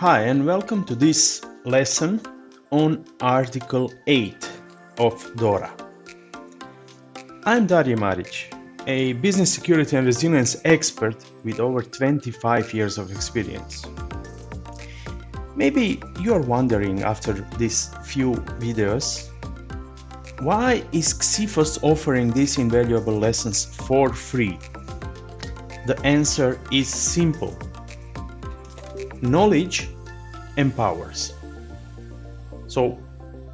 Hi and welcome to this lesson on Article 8 of DORA. I'm Dario Maric, a business security and resilience expert with over 25 years of experience. Maybe you're wondering after these few videos, why is Xiphos offering these invaluable lessons for free? The answer is simple. Knowledge empowers. So,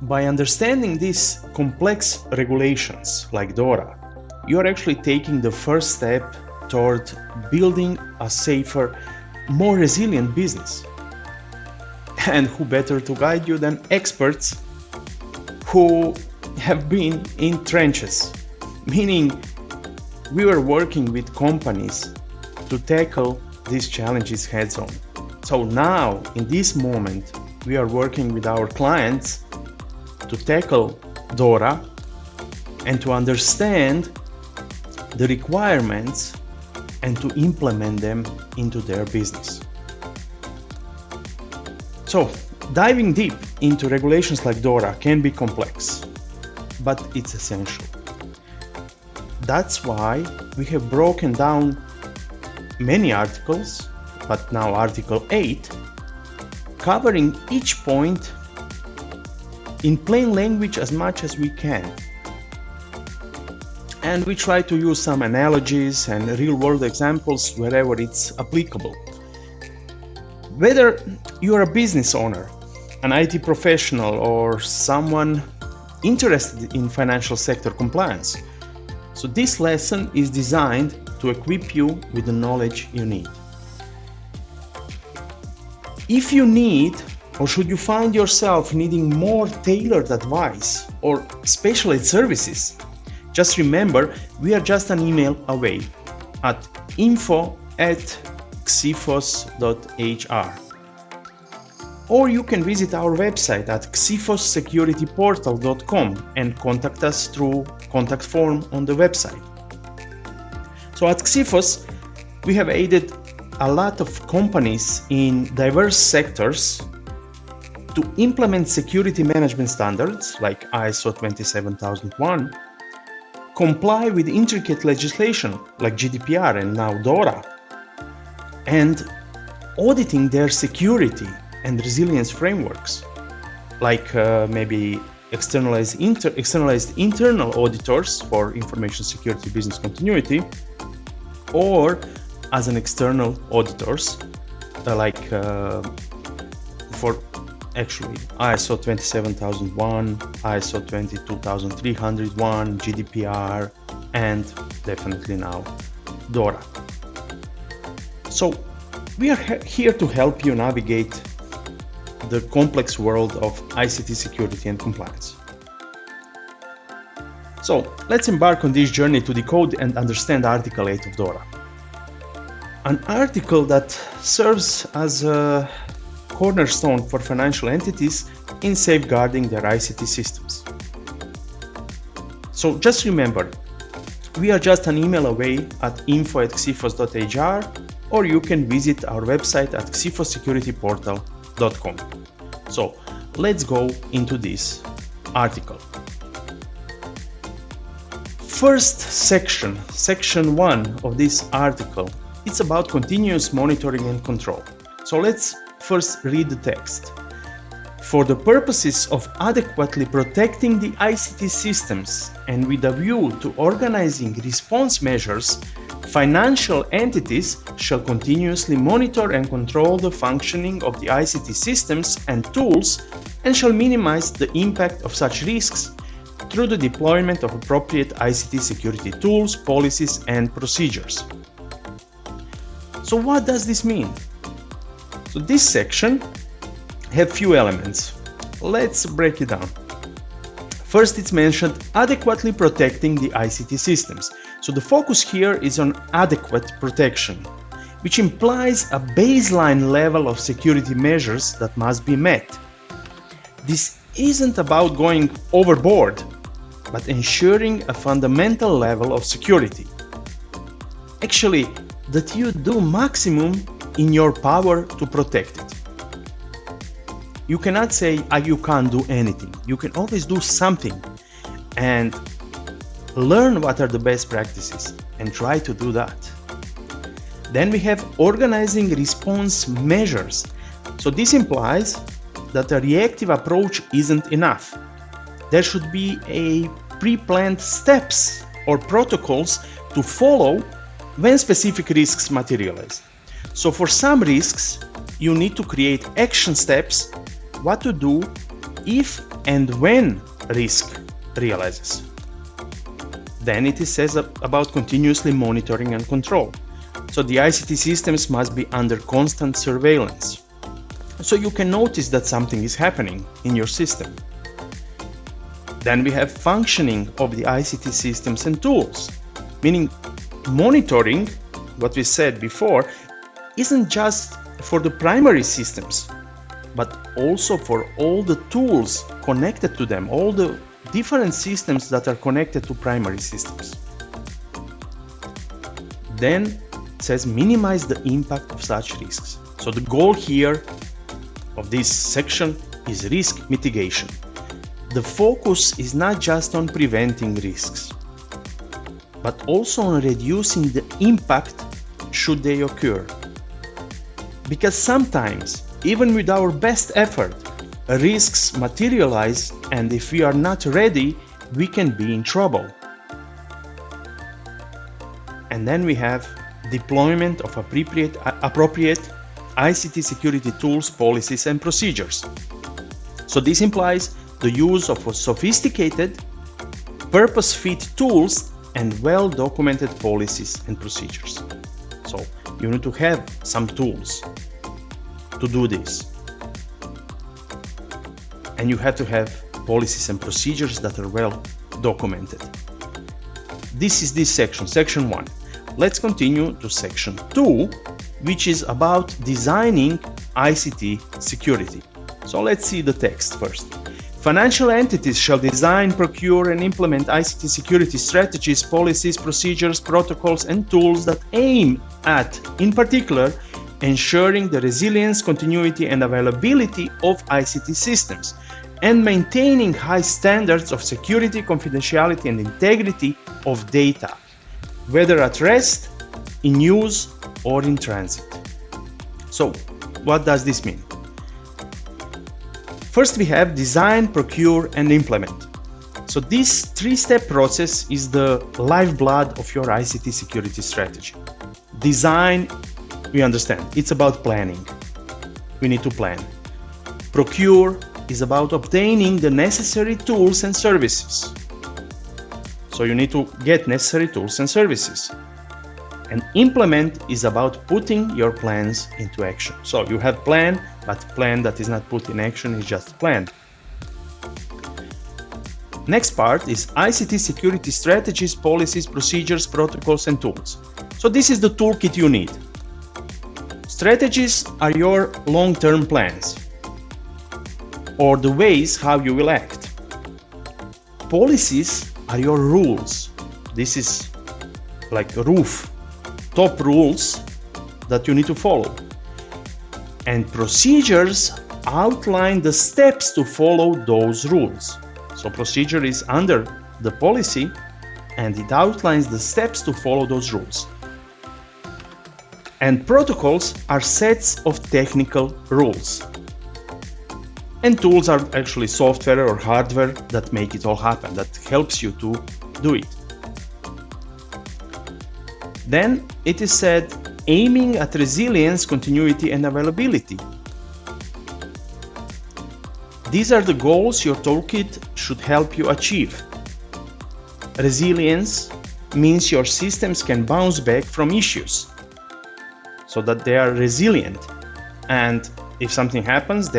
by understanding these complex regulations like DORA, you are actually taking the first step toward building a safer, more resilient business. And who better to guide you than experts who have been in trenches, meaning we were working with companies to tackle these challenges heads-on. So now, in this moment, we are working with our clients to tackle DORA and to understand the requirements and to implement them into their business. So, diving deep into regulations like DORA can be complex, but it's essential. That's why we have broken down many articles, but now Article 8, covering each point in plain language as much as we can. And we try to use some analogies and real-world examples wherever it's applicable. Whether you're a business owner, an IT professional, or someone interested in financial sector compliance, so this lesson is designed to equip you with the knowledge you need. If you need, or should you find yourself needing more tailored advice or specialized services, just remember we are just an email away at info@xiphos.hr. Or you can visit our website at xiphossecurityportal.com and contact us through contact form on the website. So at Xiphos, we have aided a lot of companies in diverse sectors to implement security management standards like ISO 27001, comply with intricate legislation like GDPR and now DORA, and auditing their security and resilience frameworks, like maybe externalized internal auditors for information security business continuity, or as an external auditors, for actually ISO 27001, ISO 22301, GDPR, and definitely now DORA. So we are here to help you navigate the complex world of ICT security and compliance. So let's embark on this journey to decode and understand Article 8 of DORA. An article that serves as a cornerstone for financial entities in safeguarding their ICT systems. So just remember, we are just an email away at info@xiphos.hr, or you can visit our website at xiphossecurityportal.com. So let's go into this article. First section 1 of this article, it's about continuous monitoring and control. So let's first read the text. For the purposes of adequately protecting the ICT systems and with a view to organizing response measures, financial entities shall continuously monitor and control the functioning of the ICT systems and tools and shall minimize the impact of such risks through the deployment of appropriate ICT security tools, policies, and procedures. So what does this mean? So this section has few elements. Let's break it down. First, it's mentioned adequately protecting the ICT systems. So the focus here is on adequate protection, which implies a baseline level of security measures that must be met. This isn't about going overboard, but ensuring a fundamental level of security. Actually, that you do maximum in your power to protect it. You cannot say you can't do anything. You can always do something and learn what are the best practices and try to do that. Then we have organizing response measures. So this implies that a reactive approach isn't enough. There should be a pre-planned steps or protocols to follow when specific risks materialize. So for some risks, you need to create action steps, what to do if and when risk realizes. Then it says about continuously monitoring and control. So the ICT systems must be under constant surveillance. So you can notice that something is happening in your system. Then we have functioning of the ICT systems and tools, meaning monitoring, what we said before, isn't just for the primary systems, but also for all the tools connected to them, all the different systems that are connected to primary systems. Then it says minimize the impact of such risks. So the goal here of this section is risk mitigation. The focus is not just on preventing risks, but also on reducing the impact should they occur. Because sometimes, even with our best effort, risks materialize, and if we are not ready, we can be in trouble. And then we have deployment of appropriate ICT security tools, policies, and procedures. So this implies the use of sophisticated, purpose-fit tools and well-documented policies and procedures. So you need to have some tools to do this. And you have to have policies and procedures that are well documented. This is this section, section 1. Let's continue to section 2, which is about designing ICT security. So let's see the text first. Financial entities shall design, procure, and implement ICT security strategies, policies, procedures, protocols, and tools that aim at, in particular, ensuring the resilience, continuity, and availability of ICT systems, and maintaining high standards of security, confidentiality, and integrity of data, whether at rest, in use, or in transit. So, what does this mean? First, we have design, procure, and implement. So this three-step process is the lifeblood of your ICT security strategy. Design, we understand, it's about planning. We need to plan. Procure is about obtaining the necessary tools and services. So you need to get necessary tools and services. And implement is about putting your plans into action. So you have plan, but plan that is not put in action is just plan. Next part is ICT security strategies, policies, procedures, protocols, and tools. So this is the toolkit you need. Strategies are your long-term plans, or the ways how you will act. Policies are your rules. This is like a roof, top rules that you need to follow. And procedures outline the steps to follow those rules. So procedure is under the policy and it outlines the steps to follow those rules. And protocols are sets of technical rules. And tools are actually software or hardware that make it all happen, that helps you to do it. Then it is said, aiming at resilience, continuity, and availability. These are the goals your toolkit should help you achieve. Resilience means your systems can bounce back from issues, so that they are resilient, and if something happens,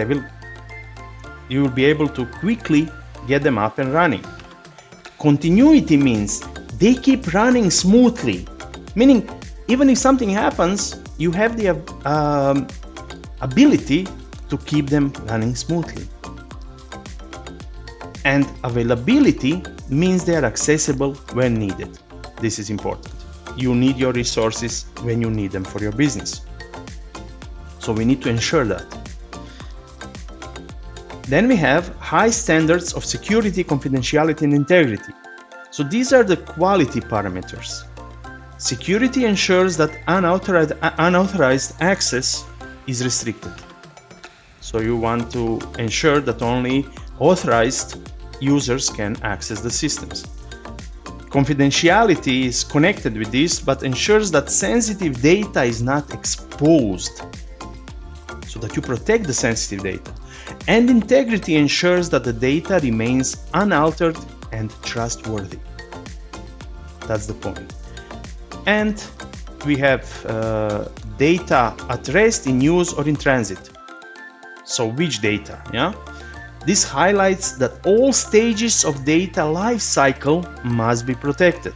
you will be able to quickly get them up and running. Continuity means they keep running smoothly, meaning even if something happens, you have the ability to keep them running smoothly. And availability means they are accessible when needed. This is important. You need your resources when you need them for your business. So we need to ensure that. Then we have high standards of security, confidentiality, and integrity. So these are the quality parameters. Security ensures that unauthorized access is restricted. So you want to ensure that only authorized users can access the systems. Confidentiality is connected with this, but ensures that sensitive data is not exposed, so that you protect the sensitive data. And integrity ensures that the data remains unaltered and trustworthy. That's the point. And we have data at rest, in use, or in transit. So which data? Yeah. This highlights that all stages of data life cycle must be protected.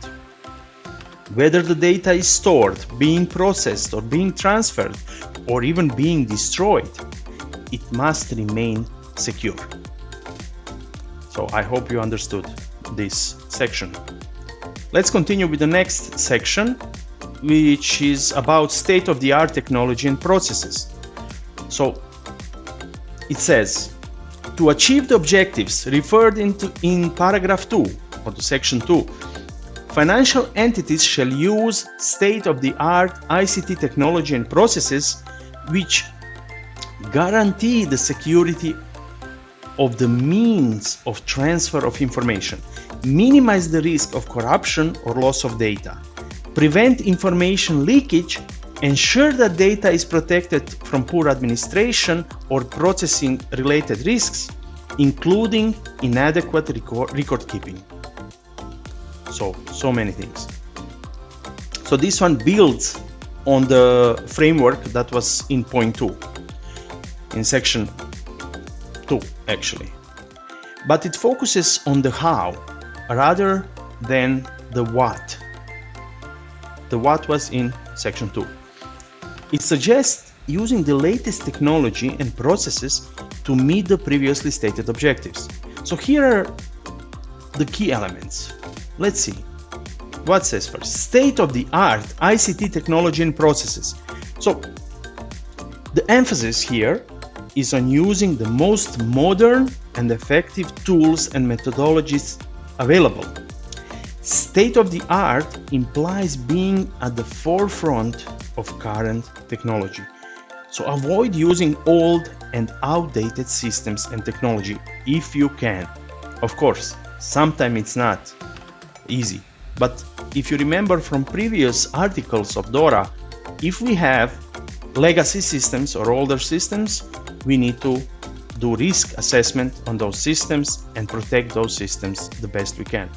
Whether the data is stored, being processed, or being transferred, or even being destroyed, it must remain secure. So I hope you understood this section. Let's continue with the next section, which is about state-of-the-art technology and processes. So it says, to achieve the objectives referred in paragraph 2 or the section 2, financial entities shall use state-of-the-art ICT technology and processes which guarantee the security of the means of transfer of information, minimize the risk of corruption or loss of data, prevent information leakage, ensure that data is protected from poor administration or processing related risks, including inadequate record keeping. So many things. So this one builds on the framework that was in point 2, in section 2 actually. But it focuses on the how rather than the what. The what was in section 2. It suggests using the latest technology and processes to meet the previously stated objectives. So here are the key elements. Let's see. What says first? State-of-the-art ICT technology and processes. So the emphasis here is on using the most modern and effective tools and methodologies available. State-of-the-art implies being at the forefront of current technology. So avoid using old and outdated systems and technology if you can. Of course, sometimes it's not easy, but if you remember from previous articles of DORA, if we have legacy systems or older systems, we need to do risk assessment on those systems and protect those systems the best we can.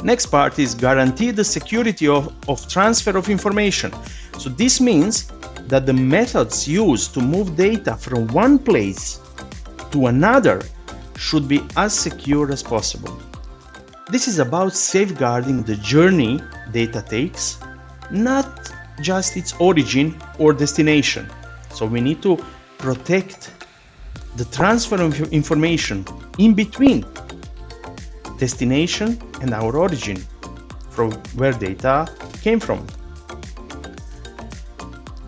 Next part is guarantee the security of transfer of information. So this means that the methods used to move data from one place to another should be as secure as possible. This is about safeguarding the journey data takes, not just its origin or destination. So we need to protect the transfer of information in between destination and our origin, from where data came from.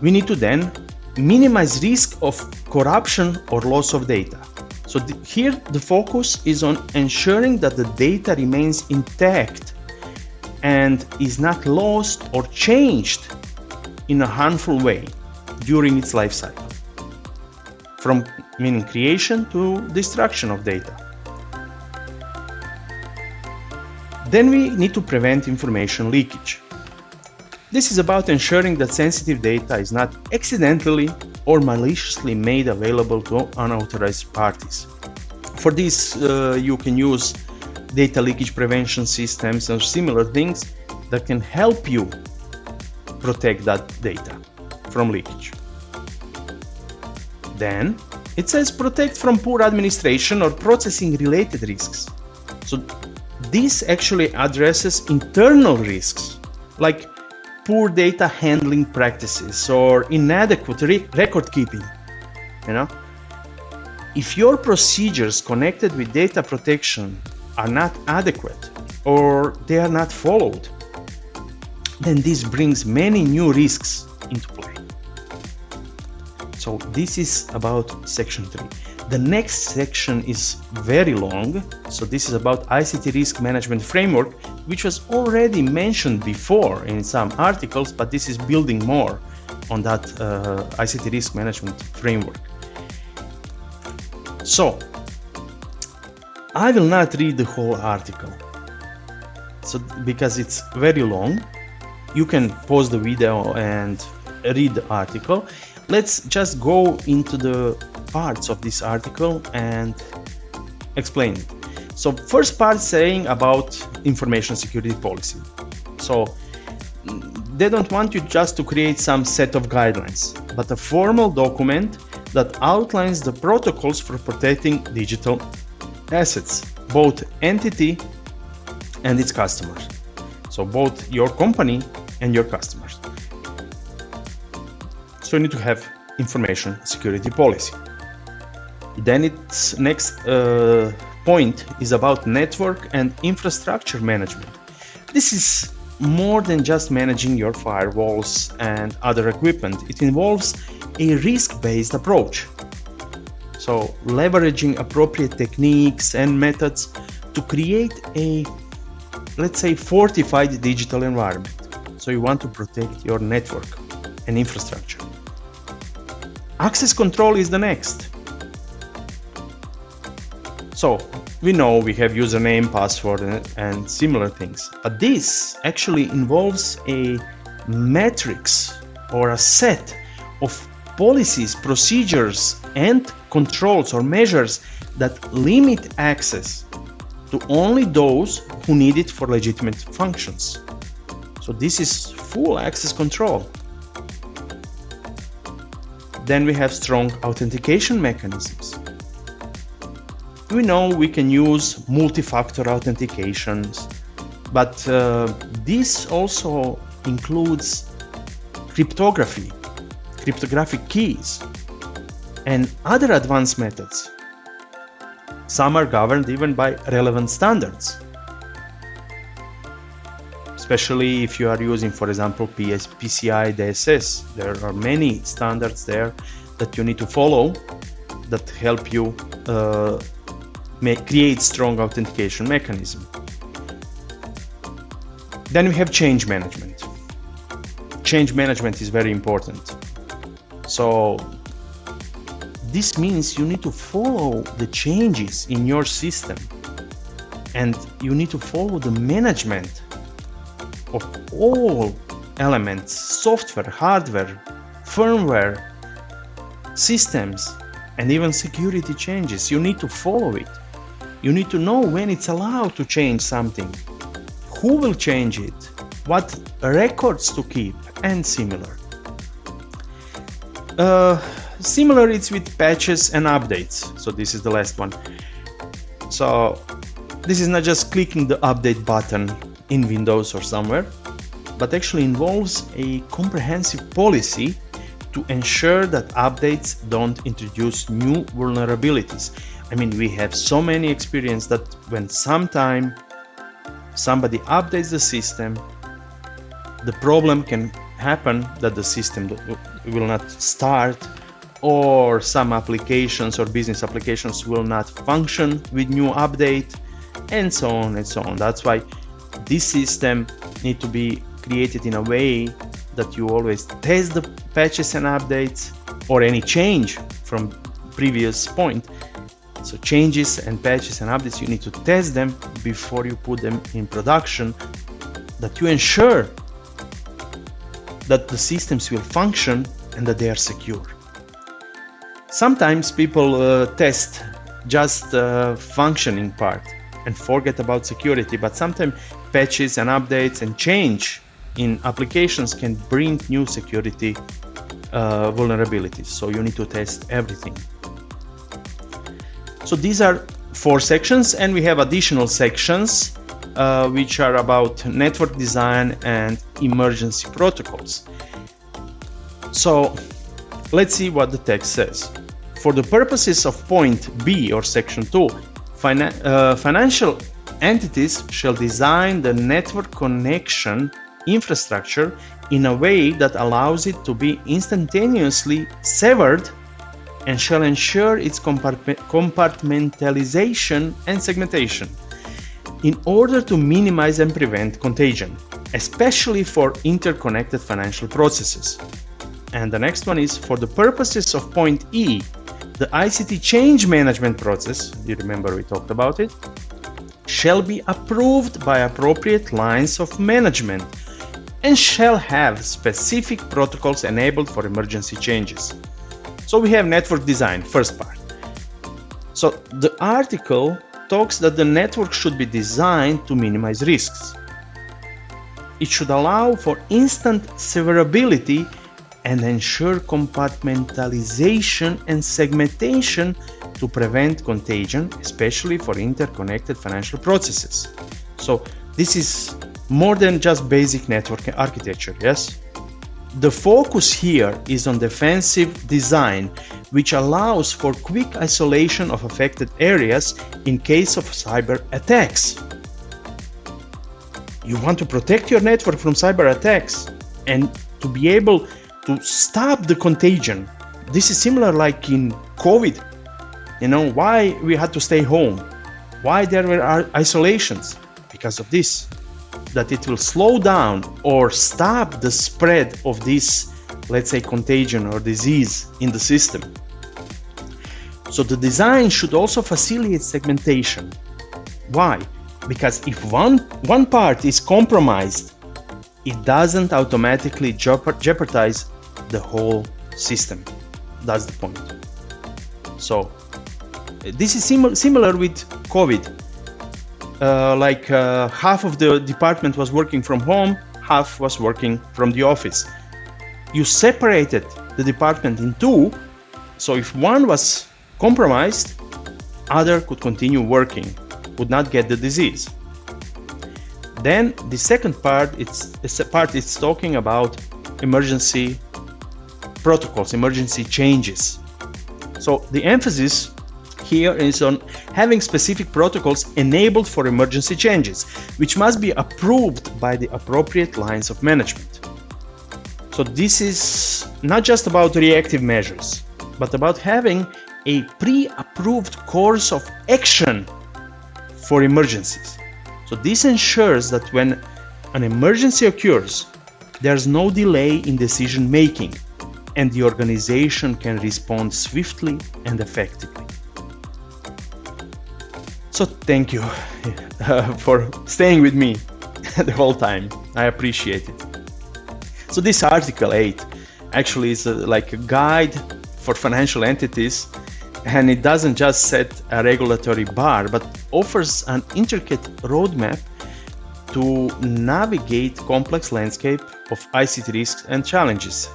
We need to then minimize risk of corruption or loss of data. So here the focus is on ensuring that the data remains intact and is not lost or changed in a harmful way during its life cycle, from meaning creation to destruction of data. Then we need to prevent information leakage. This is about ensuring that sensitive data is not accidentally or maliciously made available to unauthorized parties. For this, you can use data leakage prevention systems or similar things that can help you protect that data from leakage. Then it says protect from poor administration or processing related risks. So this actually addresses internal risks like poor data handling practices or inadequate record keeping. If your procedures connected with data protection are not adequate or they are not followed, then this brings many new risks into play. So this is about section 3. The next section is very long, so this is about ICT risk management framework, which was already mentioned before in some articles, but this is building more on that ICT risk management framework. So, I will not read the whole article, because it's very long. You can pause the video and read the article. Let's just go into the parts of this article and explain it. So first part saying about information security policy. So they don't want you just to create some set of guidelines, but a formal document that outlines the protocols for protecting digital assets, both entity and its customers. So both your company and your customers. So you need to have information security policy. Then its next point is about network and infrastructure management. This is more than just managing your firewalls and other equipment. It involves a risk-based approach. So leveraging appropriate techniques and methods to create a, let's say, fortified digital environment. So you want to protect your network and infrastructure. Access control is the next. So we know we have username, password, and similar things, but this actually involves a matrix or a set of policies, procedures, and controls or measures that limit access to only those who need it for legitimate functions. So this is full access control. Then we have strong authentication mechanisms. We know we can use multi-factor authentications, but this also includes cryptographic keys, and other advanced methods. Some are governed even by relevant standards, especially if you are using, for example, PCI DSS. There are many standards there that you need to follow that help you create strong authentication mechanism. Then we have change management. Change management is very important. So this means you need to follow the changes in your system, and you need to follow the management of all elements, software, hardware, firmware, systems, and even security changes. You need to follow it. You need to know when it's allowed to change something, who will change it, what records to keep, and similar. Similar it's with patches and updates. So this is the last one. So this is not just clicking the update button in Windows or somewhere, but actually involves a comprehensive policy to ensure that updates don't introduce new vulnerabilities. I mean, we have so many experience that when sometime somebody updates the system, the problem can happen that the system will not start, or some applications or business applications will not function with new update, and so on and so on. That's why this system needs to be created in a way that you always test the patches and updates or any change from previous point. So changes and patches and updates, you need to test them before you put them in production, that you ensure that the systems will function and that they are secure. Sometimes people test just the functioning part and forget about security, but sometimes patches and updates and change in applications can bring new security vulnerabilities. So you need to test everything. So these are 4 sections, and we have additional sections which are about network design and emergency protocols. So let's see what the text says. For the purposes of point B or section 2, financial entities shall design the network connection infrastructure in a way that allows it to be instantaneously severed and shall ensure its compartmentalization and segmentation in order to minimize and prevent contagion, especially for interconnected financial processes. And the next one is, for the purposes of point E, the ICT change management process, you remember we talked about it, shall be approved by appropriate lines of management and shall have specific protocols enabled for emergency changes. So we have network design, first part. So the article talks that the network should be designed to minimize risks. It should allow for instant severability and ensure compartmentalization and segmentation to prevent contagion, especially for interconnected financial processes. So this is more than just basic network architecture, yes? The focus here is on defensive design, which allows for quick isolation of affected areas in case of cyber attacks. You want to protect your network from cyber attacks and to be able to stop the contagion. This is similar like in COVID. You know, why we had to stay home? Why there were isolations? Because of this, that it will slow down or stop the spread of this, let's say, contagion or disease in the system. So the design should also facilitate segmentation. Why? Because if one part is compromised, it doesn't automatically jeopardize the whole system. That's the point. So this is similar with COVID. Half of the department was working from home, half was working from the office. You separated the department in two, so if one was compromised, other could continue working, would not get the disease. Then the second part, it's talking about emergency protocols, emergency changes. So the emphasis here is on having specific protocols enabled for emergency changes, which must be approved by the appropriate lines of management. So this is not just about reactive measures, but about having a pre-approved course of action for emergencies. So this ensures that when an emergency occurs, there's no delay in decision making, and the organization can respond swiftly and effectively. So thank you for staying with me the whole time. I appreciate it. So this Article 8 actually is like a guide for financial entities, and it doesn't just set a regulatory bar, but offers an intricate roadmap to navigate complex landscape of ICT risks and challenges.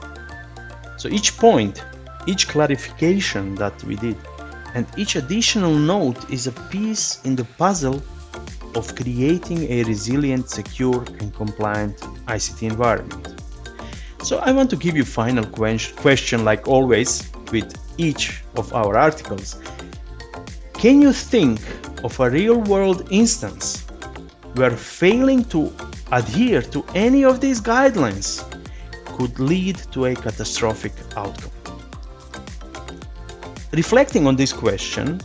So each point, each clarification that we did, and each additional note is a piece in the puzzle of creating a resilient, secure, and compliant ICT environment. So I want to give you a final question, like always with each of our articles. Can you think of a real-world instance where failing to adhere to any of these guidelines could lead to a catastrophic outcome? Reflecting on this question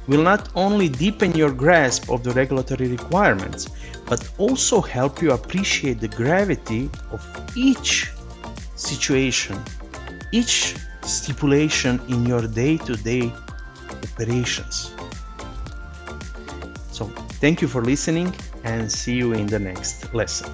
will not only deepen your grasp of the regulatory requirements, but also help you appreciate the gravity of each situation, each stipulation in your day-to-day operations. So, thank you for listening and see you in the next lesson.